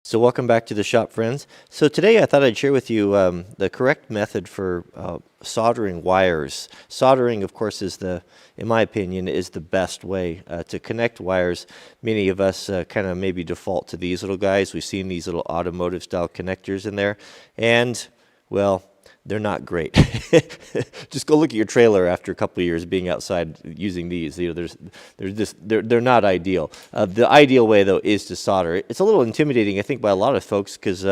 So welcome back to the shop, friends. So today I thought I'd share with you the correct method for soldering wires. Soldering, of course, in my opinion, is the best way to connect wires. Many of us kind of maybe default to these little guys. We've seen these little automotive style connectors in there, and well, they're not great. Just go look at your trailer after a couple of years being outside using these. You know, they're not ideal. The ideal way, though, is to solder. It's a little intimidating, I think, by a lot of folks because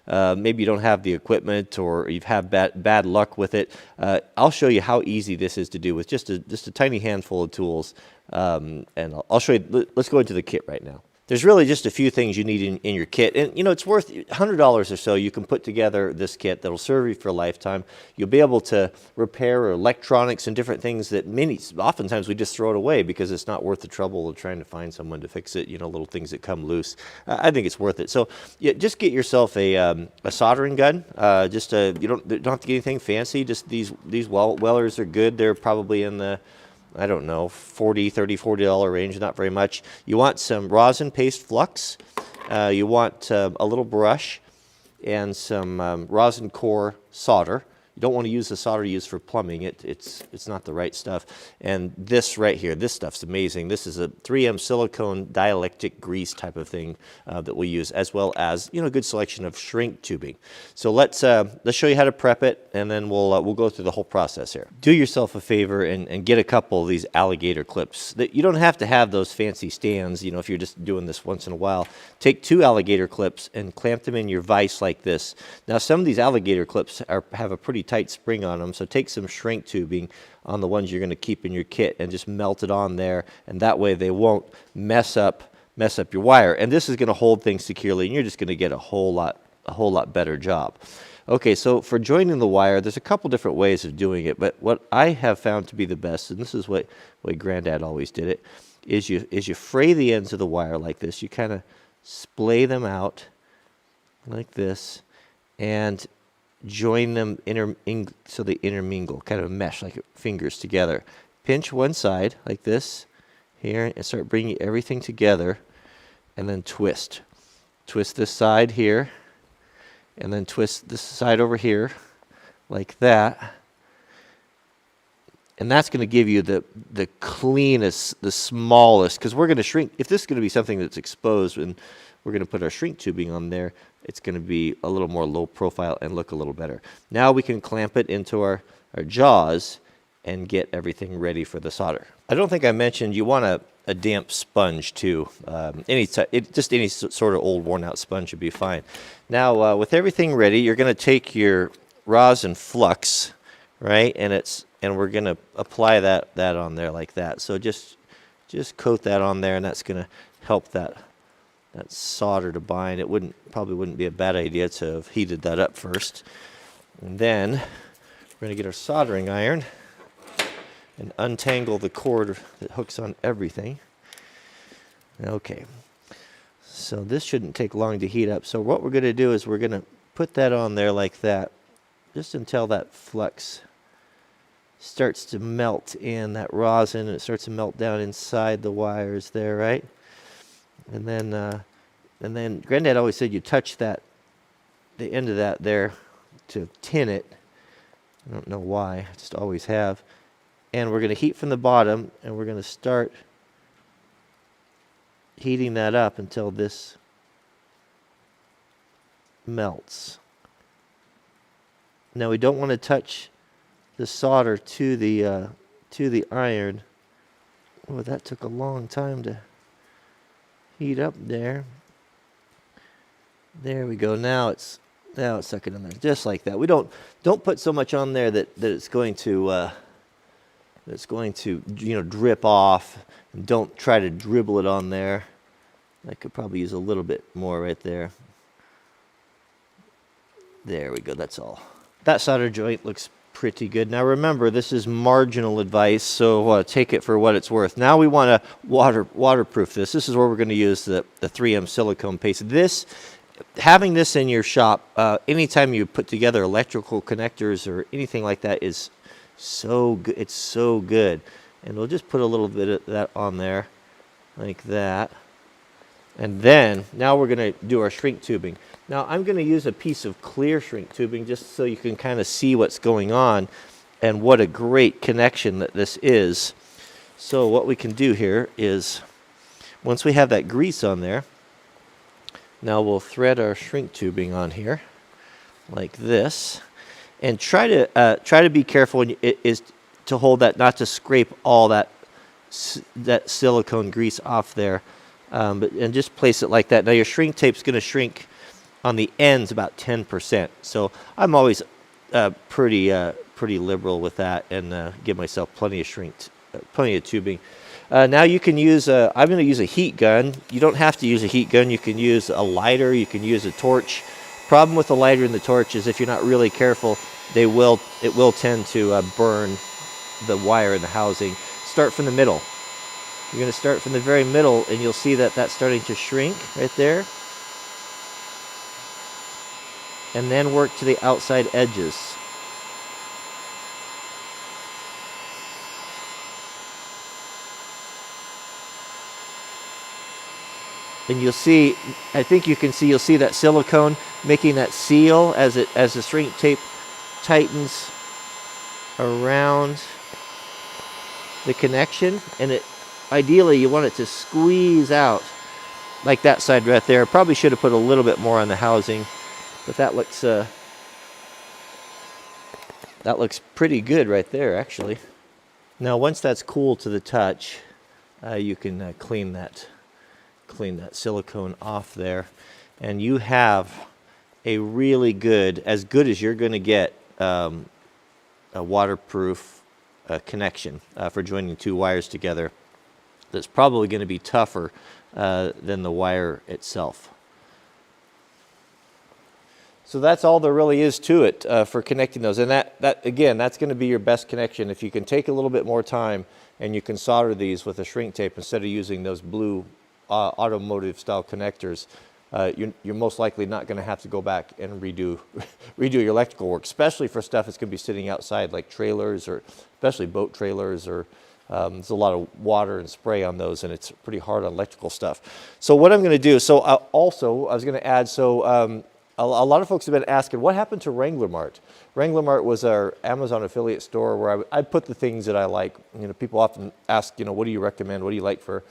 maybe you don't have the equipment or you've had bad luck with it. I'll show you how easy this is to do with just a tiny handful of tools, and I'll show you. Let's go into the kit right now. There's really just a few things you need in your kit. And, you know, it's worth $100 or so. You can put together this kit that'll serve you for a lifetime. You'll be able to repair electronics and different things that oftentimes we just throw it away because it's not worth the trouble of trying to find someone to fix it, you know, little things that come loose. I think it's worth it. So yeah, just get yourself a soldering gun. You don't have to get anything fancy. Just these Wellers are good. They're probably in the, I don't know, $40 range, not very much. You want some rosin paste flux. You want a little brush and some rosin core solder. You don't want to use the solder used for plumbing. It's not the right stuff. And this right here, this stuff's amazing. This is a 3M silicone dielectric grease type of thing that we use, as well as, you know, a good selection of shrink tubing. So let's show you how to prep it, and then we'll go through the whole process here. Do yourself a favor and get a couple of these alligator clips. You don't have to have those fancy stands, you know, if you're just doing this once in a while. Take 2 alligator clips and clamp them in your vise like this. Now, some of these alligator clips have a pretty tight spring on them, so take some shrink tubing on the ones you're going to keep in your kit and just melt it on there, and that way they won't mess up your wire. And this is going to hold things securely, and you're just going to get a whole lot better job. Okay, so for joining the wire, there's a couple different ways of doing it, but what I have found to be the best, and this is what Granddad always did it, is you fray the ends of the wire like this. You kind of splay them out like this and join them so they intermingle, kind of mesh like fingers together. Pinch one side like this here and start bringing everything together, and then twist. Twist this side here, and then twist this side over here like that. And that's going to give you the cleanest, the smallest, because we're going to shrink. If this is going to be something that's exposed and we're going to put our shrink tubing on there, it's going to be a little more low profile and look a little better. Now we can clamp it into our jaws and get everything ready for the solder. I don't think I mentioned you want a damp sponge too. Just any sort of old worn out sponge would be fine. Now with everything ready, you're going to take your rosin flux, right? And we're going to apply that on there like that. So just coat that on there, and that's going to help that solder to bind. It probably wouldn't be a bad idea to have heated that up first. And then we're going to get our soldering iron and untangle the cord that hooks on everything. Okay, so this shouldn't take long to heat up. So what we're going to do is we're going to put that on there like that, just until that flux starts to melt in, that rosin, and it starts to melt down inside the wires there, right? And then Granddad always said you touch the end of that there to tin it. I don't know why, I just always have. And we're going to heat from the bottom, and we're going to start heating that up until this melts. Now we don't want to touch the solder to the iron. Oh, that took a long time to heat up there. There we go. Now it's sucking in there just like that. We don't put so much on there that it's going to you know, drip off. And don't try to dribble it on there. I could probably use a little bit more right there. There we go. That's all. That solder joint looks pretty good. Now remember, this is marginal advice, so take it for what it's worth. Now we want to waterproof this. This is where we're going to use the 3M silicone paste. Having this in your shop, anytime you put together electrical connectors or anything like that, is so good. It's so good. And we'll just put a little bit of that on there like that. And then, now we're going to do our shrink tubing. Now I'm going to use a piece of clear shrink tubing just so you can kind of see what's going on and what a great connection that this is. So what we can do here is, once we have that grease on there, now we'll thread our shrink tubing on here like this, and try to be careful when is to hold that, not to scrape all that silicone grease off there, and just place it like that. Now your shrink tape's going to shrink on the ends about 10%. So I'm always pretty liberal with that, and give myself plenty of tubing. Now you can use I'm going to use a heat gun. You don't have to use a heat gun. You can use a lighter. You can use a torch. Problem with the lighter and the torch is if you're not really careful, it will tend to burn the wire in the housing. Start from the middle. You're going to start from the very middle, and you'll see that that's starting to shrink right there. And then work to the outside edges. And you'll see, I think you can see, you'll see that silicone making that seal as the shrink tape tightens around the connection, and ideally you want it to squeeze out like that side right there. Probably should have put a little bit more on the housing, but that looks pretty good right there actually. Now once that's cool to the touch, you can clean that silicone off there, and you have a really good, as good as you're going to get, a waterproof connection for joining two wires together. That's probably going to be tougher than the wire itself. So that's all there really is to it for connecting those, and that again, that's going to be your best connection. If you can take a little bit more time and you can solder these with a shrink tape instead of using those blue automotive style connectors, you're most likely not going to have to go back and redo your electrical work, especially for stuff that's going to be sitting outside like trailers, or especially boat trailers, or there's a lot of water and spray on those, and it's pretty hard on electrical stuff. So what I'm going to do, I was going to add, a lot of folks have been asking, what happened to Wrangler Mart? Wrangler Mart was our Amazon affiliate store where I'd put the things that I like. People often ask, what do you recommend? What do you like for,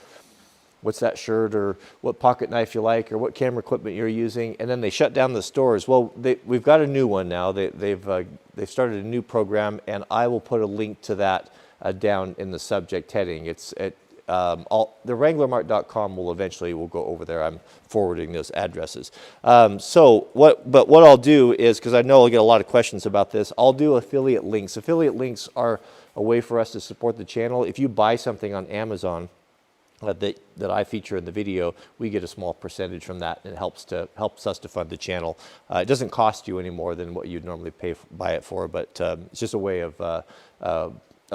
what's that shirt, or what pocket knife you like, or what camera equipment you're using, and then they shut down the stores. Well, we've got a new one now. They've started a new program, and I will put a link to that down in the subject heading. It's at the WranglerMart.com will go over there. I'm forwarding those addresses. What I'll do is, because I know I'll get a lot of questions about this, I'll do affiliate links. Affiliate links are a way for us to support the channel. If you buy something on Amazon that I feature in the video, we get a small percentage from that, and it helps us to fund the channel. It doesn't cost you any more than what you'd normally buy it for, but it's just a way of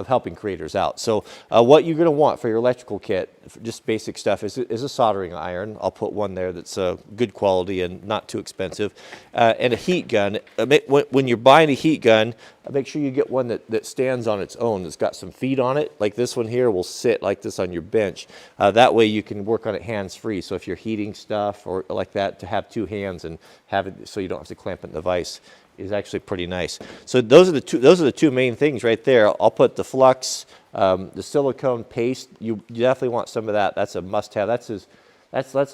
helping creators out. So what you're going to want for your electrical kit, just basic stuff, is a soldering iron. I'll put one there that's good quality and not too expensive, and a heat gun. When you're buying a heat gun, make sure you get one that stands on its own, that's got some feet on it. Like this one here will sit like this on your bench. That way you can work on it hands-free. So if you're heating stuff or like that, to have two hands and have it so you don't have to clamp it in the vise is actually pretty nice. So those are the two main things right there. I'll put the flux, the silicone paste. You definitely want some of that. That's a must-have. That's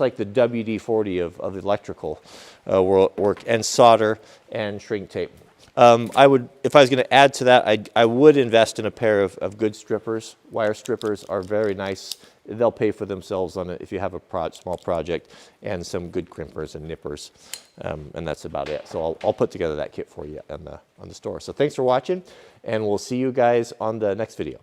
like the WD-40 of electrical work, and solder and shrink tape. If I was going to add to that, I would invest in a pair of good strippers. Wire strippers are very nice. They'll pay for themselves on it if you have a small project, and some good crimpers and nippers, and that's about it. So I'll put together that kit for you on the store. So thanks for watching, and we'll see you guys on the next video.